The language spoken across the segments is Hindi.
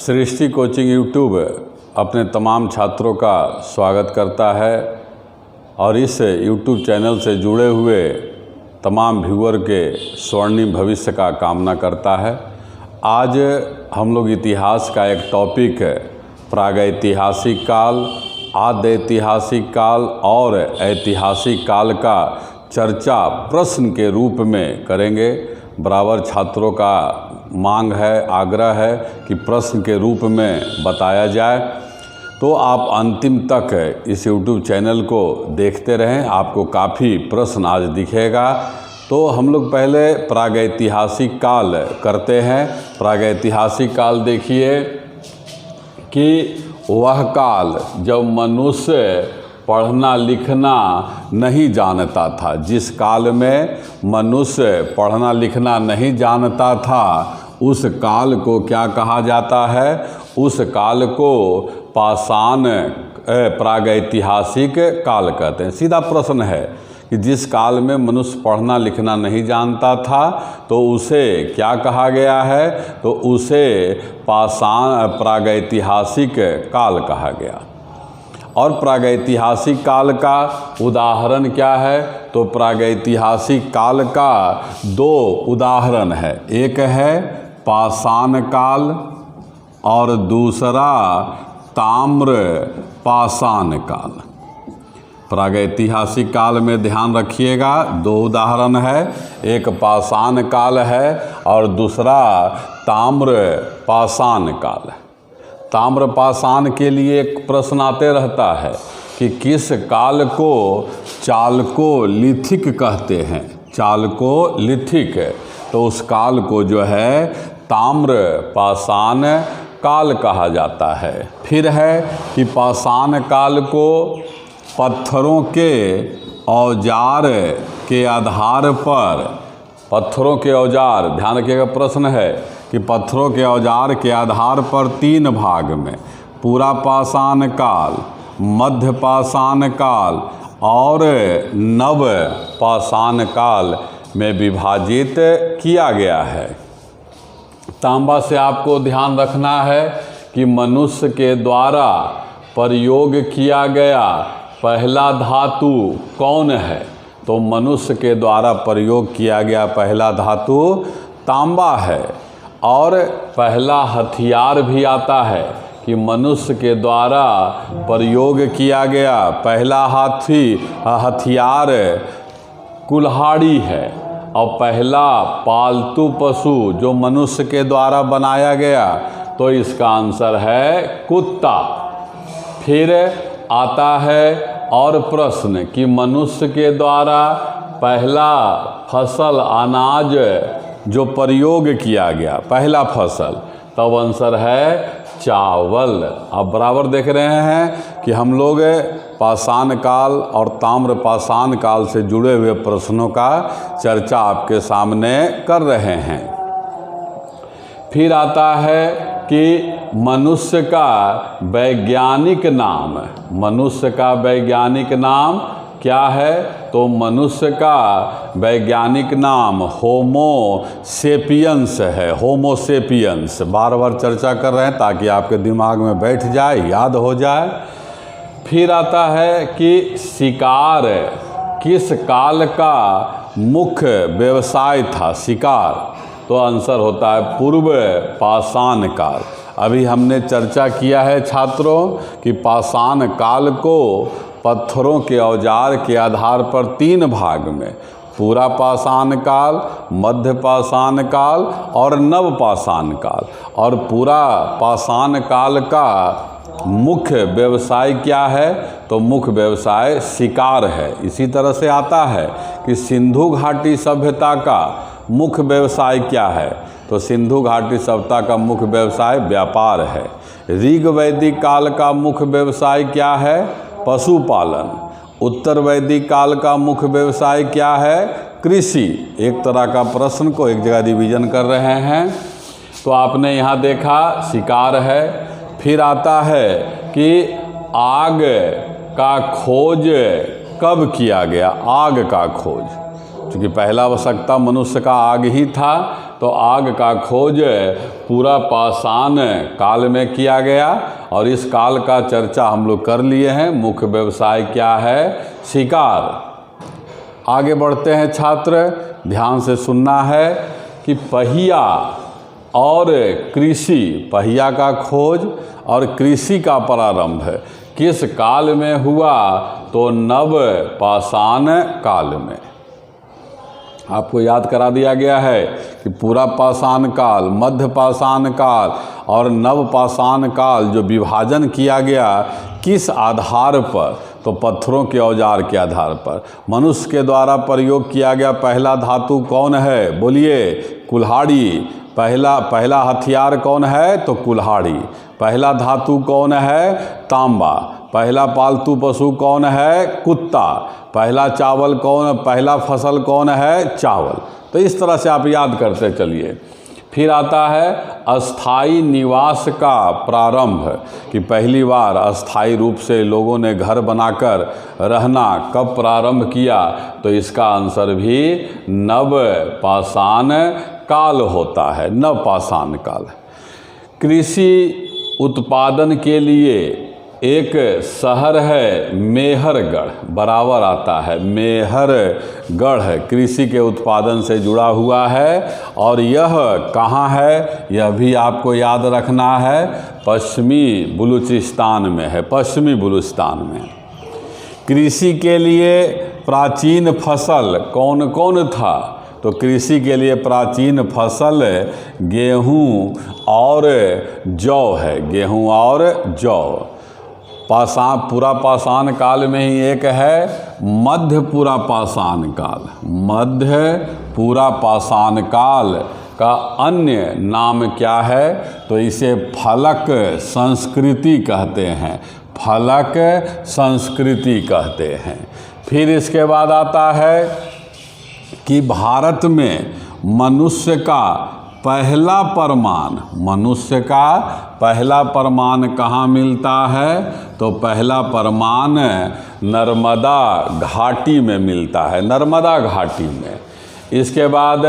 सृष्टि कोचिंग यूट्यूब अपने तमाम छात्रों का स्वागत करता है और इस यूट्यूब चैनल से जुड़े हुए तमाम व्यूअर के स्वर्णिम भविष्य का कामना करता है। आज हम लोग इतिहास का एक टॉपिक प्रागैतिहासिक काल, आद्य ऐतिहासिक काल और ऐतिहासिक काल का चर्चा प्रश्न के रूप में करेंगे। बराबर छात्रों का मांग है, आग्रह है कि प्रश्न के रूप में बताया जाए, तो आप अंतिम तक इस YouTube चैनल को देखते रहें। आपको काफ़ी प्रश्न आज दिखेगा। तो हम लोग पहले प्रागैतिहासिक काल करते हैं। प्रागैतिहासिक काल देखिए कि वह काल जब मनुष्य पढ़ना लिखना नहीं जानता था। जिस काल में मनुष्य पढ़ना लिखना नहीं जानता था, उस काल को क्या कहा जाता है? उस काल को पाषाण प्रागैतिहासिक काल कहते हैं। सीधा प्रश्न है कि जिस काल में मनुष्य पढ़ना लिखना नहीं जानता था तो उसे क्या कहा गया है? तो उसे पाषाण प्रागैतिहासिक काल कहा गया। और प्रागैतिहासिक काल का उदाहरण क्या है? तो प्रागैतिहासिक काल का दो उदाहरण है। एक है पाषाण काल और दूसरा ताम्र पाषाण काल। प्रागैतिहासिक काल में ध्यान रखिएगा, दो उदाहरण है। एक पाषाण काल है और दूसरा ताम्र पाषाण काल है। ताम्र पाषाण के लिए एक प्रश्न आते रहता है कि किस काल को चालकोलिथिक कहते हैं? चालकोलिथिक, तो उस काल को जो है ताम्र पाषाण काल कहा जाता है। फिर है कि पाषाण काल को पत्थरों के औजार के आधार पर, पत्थरों के औजार, ध्यान रखिएगा प्रश्न है कि पत्थरों के औजार के आधार पर तीन भाग में पूरा पाषाण काल, मध्य पाषाण काल और नव पाषाण काल में विभाजित किया गया है। तांबा से आपको ध्यान रखना है कि मनुष्य के द्वारा प्रयोग किया गया पहला धातु कौन है? तो मनुष्य के द्वारा प्रयोग किया गया पहला धातु तांबा है। और पहला हथियार भी आता है कि मनुष्य के द्वारा प्रयोग किया गया पहला हथियार कुल्हाड़ी है। और पहला पालतू पशु जो मनुष्य के द्वारा बनाया गया, तो इसका आंसर है कुत्ता। फिर आता है और प्रश्न कि मनुष्य के द्वारा पहला फसल अनाज जो प्रयोग किया गया, पहला फसल, तब आंसर है चावल। अब बराबर देख रहे हैं कि हम लोग पाषाण काल और ताम्र पाषाण काल से जुड़े हुए प्रश्नों का चर्चा आपके सामने कर रहे हैं। फिर आता है कि मनुष्य का वैज्ञानिक नाम, मनुष्य का वैज्ञानिक नाम क्या है? तो मनुष्य का वैज्ञानिक नाम होमो सेपियंस है। होमो सेपियंस बार बार चर्चा कर रहे हैं ताकि आपके दिमाग में बैठ जाए, याद हो जाए। फिर आता है कि शिकार किस काल का मुख्य व्यवसाय था? शिकार, तो आंसर होता है पूर्व पाषाण काल। अभी हमने चर्चा किया है छात्रों कि पाषाण काल को पत्थरों के औजार के आधार पर तीन भाग में पूरा पाषाण काल, मध्य पाषाण काल और नव पाषाण काल। और पूरा पाषाण काल का मुख्य व्यवसाय क्या है? तो मुख्य व्यवसाय शिकार है। इसी तरह से आता है कि सिंधु घाटी सभ्यता का मुख्य व्यवसाय क्या है? तो सिंधु घाटी सभ्यता का मुख्य व्यवसाय व्यापार है। ऋग वैदिक काल का मुख्य व्यवसाय क्या है? पशुपालन। उत्तर वैदिक काल का मुख्य व्यवसाय क्या है? कृषि। एक तरह का प्रश्न को एक जगह रिवीजन कर रहे हैं। तो आपने यहाँ देखा शिकार है। फिर आता है कि आग का खोज कब किया गया? आग का खोज, क्योंकि पहला आवश्यकता मनुष्य का आग ही था, तो आग का खोज पूरा पाषाण काल में किया गया और इस काल का चर्चा हम लोग कर लिए हैं। मुख्य व्यवसाय क्या है? शिकार। आगे बढ़ते हैं छात्र, ध्यान से सुनना है कि पहिया और कृषि, पहिया का खोज और कृषि का प्रारंभ किस काल में हुआ? तो नव पाषाण काल में। आपको याद करा दिया गया है कि पूरा पाषाण काल, मध्य पाषाण काल और नव पाषाण काल जो विभाजन किया गया किस आधार पर? तो पत्थरों के औजार के आधार पर। मनुष्य के द्वारा प्रयोग किया गया पहला धातु कौन है? बोलिए, कुल्हाड़ी। पहला हथियार कौन है? तो कुल्हाड़ी। पहला धातु कौन है? तांबा। पहला पालतू पशु कौन है? कुत्ता। पहला फसल कौन है? चावल। तो इस तरह से आप याद करते चलिए। फिर आता है अस्थाई निवास का प्रारंभ, कि पहली बार अस्थाई रूप से लोगों ने घर बनाकर रहना कब प्रारंभ किया? तो इसका आंसर भी नव पाषाण काल होता है, नव पाषाण काल। कृषि उत्पादन के लिए एक शहर है मेहरगढ़, बराबर आता है मेहरगढ़, कृषि के उत्पादन से जुड़ा हुआ है। और यह कहाँ है? यह भी आपको याद रखना है, पश्चिमी बलूचिस्तान में है, पश्चिमी बलूचिस्तान में। कृषि के लिए प्राचीन फसल कौन कौन था? तो कृषि के लिए प्राचीन फसल गेहूँ और जौ है, गेहूँ और जौ। पूरा पाषाण काल में ही एक है मध्य पूरा पाषाण काल। मध्य पूरा पाषाण काल का अन्य नाम क्या है? तो इसे फलक संस्कृति कहते हैं, फलक संस्कृति कहते हैं। फिर इसके बाद आता है कि भारत में मनुष्य का पहला परमाण कहाँ मिलता है? तो पहला परमाण नर्मदा घाटी में मिलता है, नर्मदा घाटी में। इसके बाद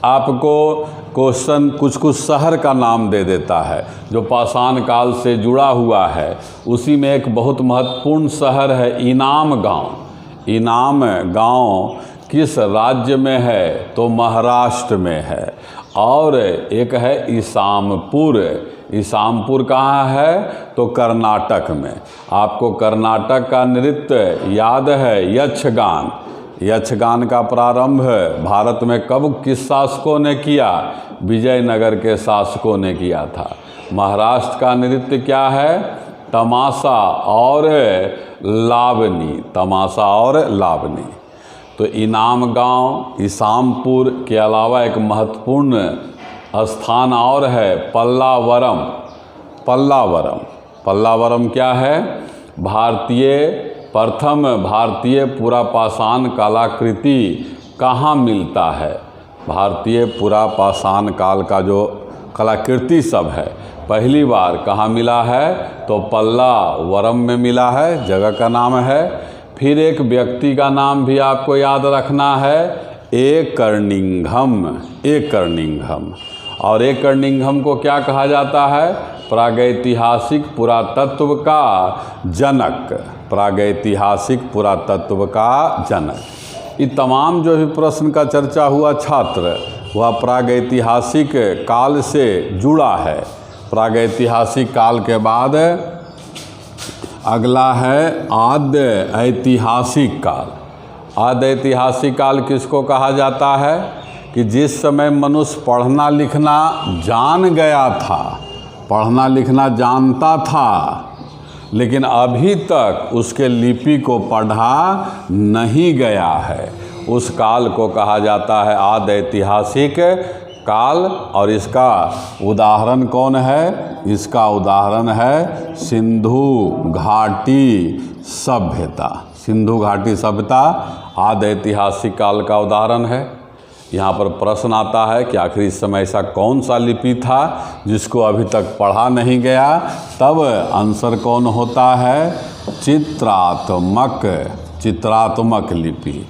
आपको क्वेश्चन कुछ शहर का नाम दे देता है जो पाषाण काल से जुड़ा हुआ है। उसी में एक बहुत महत्वपूर्ण शहर है इनाम गांव। इनाम गांव किस राज्य में है? तो महाराष्ट्र में है। और एक है ईसामपुर। ईसामपुर कहाँ है? तो कर्नाटक में। आपको कर्नाटक का नृत्य याद है, यक्षगान। यक्षगान का प्रारंभ भारत में कब किस शासकों ने किया? विजयनगर के शासकों ने किया था। महाराष्ट्र का नृत्य क्या है? तमाशा और लावनी, तमाशा और लावनी। तो इनाम गांव, ईसामपुर के अलावा एक महत्वपूर्ण स्थान और है पल्लावरम। पल्लावरम, पल्लावरम क्या है? प्रथम भारतीय पूरा पाषाण कलाकृति कहाँ मिलता है? भारतीय पूरा पाषाण काल का जो कलाकृति सब है पहली बार कहाँ मिला है? तो पल्लावरम में मिला है, जगह का नाम है। फिर एक व्यक्ति का नाम भी आपको याद रखना है, एकर्णिघम। एकर्णिघम। और एकर्णिघम को क्या कहा जाता है? प्रागैतिहासिक पुरातत्व का जनक। प्रागैतिहासिक पुरातत्व का जनक। ये तमाम जो भी प्रश्न का चर्चा हुआ छात्र, वह प्रागैतिहासिक काल से जुड़ा है। प्रागैतिहासिक काल के बाद अगला है आद्य ऐतिहासिक काल। आद्य ऐतिहासिक काल किसको कहा जाता है? कि जिस समय मनुष्य पढ़ना लिखना जान गया था, पढ़ना लिखना जानता था, लेकिन अभी तक उसके लिपि को पढ़ा नहीं गया है, उस काल को कहा जाता है आद्य ऐतिहासिक काल। और इसका उदाहरण कौन है? इसका उदाहरण है सिंधु घाटी सभ्यता। सिंधु घाटी सभ्यता आद्य ऐतिहासिक काल का उदाहरण है। यहाँ पर प्रश्न आता है कि आखिर इस समय ऐसा कौन सा लिपि था जिसको अभी तक पढ़ा नहीं गया? तब आंसर कौन होता है? चित्रात्मक लिपि।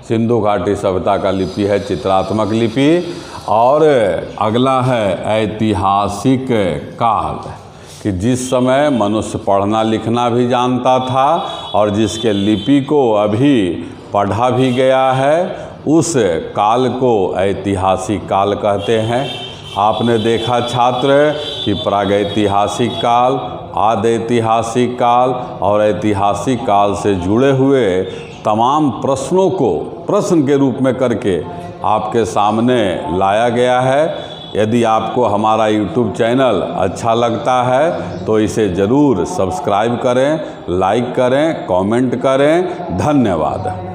सिंधु घाटी सभ्यता का लिपि है चित्रात्मक लिपि। और अगला है ऐतिहासिक काल, कि जिस समय मनुष्य पढ़ना लिखना भी जानता था और जिसके लिपि को अभी पढ़ा भी गया है, उस काल को ऐतिहासिक काल कहते हैं। आपने देखा छात्र कि प्रागैतिहासिक काल, आद्यैतिहासिक काल और ऐतिहासिक काल से जुड़े हुए तमाम प्रश्नों को प्रश्न के रूप में करके आपके सामने लाया गया है। यदि आपको हमारा YouTube चैनल अच्छा लगता है तो इसे ज़रूर सब्सक्राइब करें, लाइक करें, कमेंट करें। धन्यवाद।